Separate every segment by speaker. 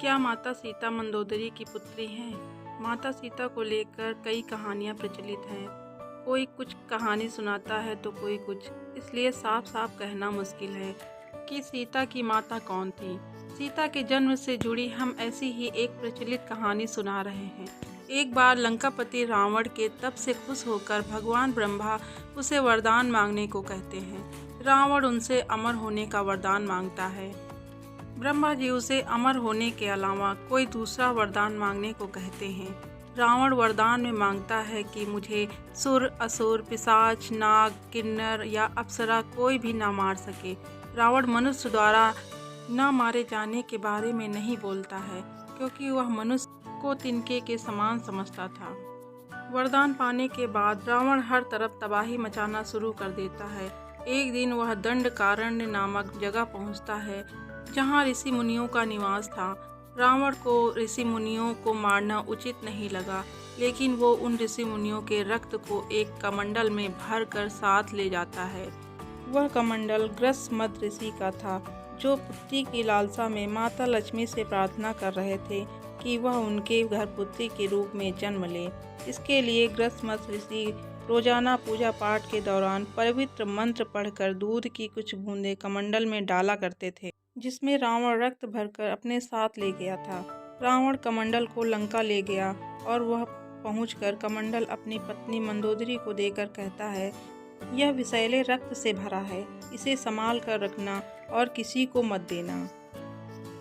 Speaker 1: क्या माता सीता मंदोदरी की पुत्री हैं? माता सीता को लेकर कई कहानियाँ प्रचलित हैं। कोई कुछ कहानी सुनाता है तो कोई कुछ, इसलिए साफ साफ कहना मुश्किल है कि सीता की माता कौन थी। सीता के जन्म से जुड़ी हम ऐसी ही एक प्रचलित कहानी सुना रहे हैं। एक बार लंकापति रावण के तप से खुश होकर भगवान ब्रह्मा उसे वरदान मांगने को कहते हैं। रावण उनसे अमर होने का वरदान मांगता है। ब्रह्मा जी उसे अमर होने के अलावा कोई दूसरा वरदान मांगने को कहते हैं। रावण वरदान में मांगता है कि मुझे सुर, असुर, पिशाच, नाग, किन्नर या अप्सरा कोई भी ना मार सके। रावण मनुष्य द्वारा न मारे जाने के बारे में नहीं बोलता है, क्योंकि वह मनुष्य को तिनके के समान समझता था। वरदान पाने के बाद रावण हर तरफ तबाही मचाना शुरू कर देता है। एक दिन वह दंडकारण्य नामक जगह पहुंचता है, जहां ऋषि मुनियों का निवास था। रावण को ऋषि मुनियों को मारना उचित नहीं लगा, लेकिन वो उन ऋषि मुनियों के रक्त को एक कमंडल में भर कर साथ ले जाता है। वह कमंडल ग्रसमद ऋषि का था, जो पुत्री की लालसा में माता लक्ष्मी से प्रार्थना कर रहे थे कि वह उनके घर पुत्री के रूप में जन्म ले। इसके लिए ग्रसमद ऋषि रोजाना पूजा पाठ के दौरान पवित्र मंत्र पढ़कर दूध की कुछ बूंदें कमंडल में डाला करते थे, जिसमें रावण रक्त भरकर अपने साथ ले गया था। रावण कमंडल को लंका ले गया और वह पहुंचकर कमंडल अपनी पत्नी मंदोदरी को देकर कहता है, यह विषैले रक्त से भरा है, इसे संभाल कर रखना और किसी को मत देना।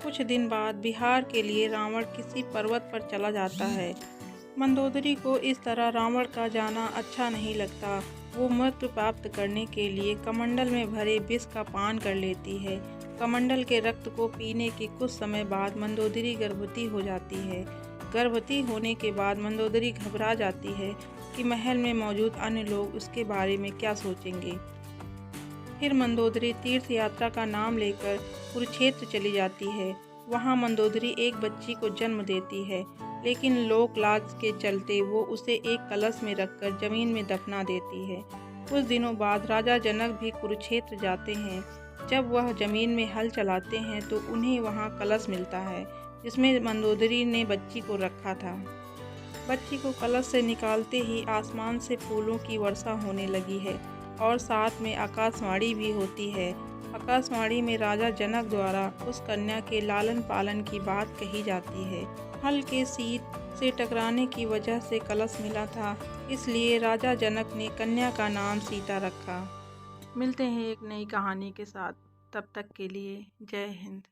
Speaker 1: कुछ दिन बाद बिहार के लिए रावण किसी पर्वत पर चला जाता है। मंदोदरी को इस तरह रावण का जाना अच्छा नहीं लगता। वो मृत्यु प्राप्त करने के लिए कमंडल में भरे विष का पान कर लेती है। कमंडल के रक्त को पीने के कुछ समय बाद मंदोदरी गर्भवती हो जाती है। गर्भवती होने के बाद मंदोदरी घबरा जाती है कि महल में मौजूद अन्य लोग उसके बारे में क्या सोचेंगे। फिर मंदोदरी तीर्थ यात्रा का नाम लेकर कुरुक्षेत्र चली जाती है। वहाँ मंदोदरी एक बच्ची को जन्म देती है, लेकिन लोक लाज के चलते वो उसे एक कलश में रखकर जमीन में दफना देती है। कुछ दिनों बाद राजा जनक भी कुरुक्षेत्र जाते हैं। जब वह जमीन में हल चलाते हैं तो उन्हें वहाँ कलश मिलता है, जिसमें मंदोदरी ने बच्ची को रखा था। बच्ची को कलश से निकालते ही आसमान से फूलों की वर्षा होने लगी है और साथ में आकाशवाणी भी होती है। आकाशवाणी में राजा जनक द्वारा उस कन्या के लालन पालन की बात कही जाती है। हल के शीत से टकराने की वजह से कलश मिला था, इसलिए राजा जनक ने कन्या का नाम सीता रखा। मिलते हैं एक नई कहानी के साथ, तब तक के लिए जय हिंद।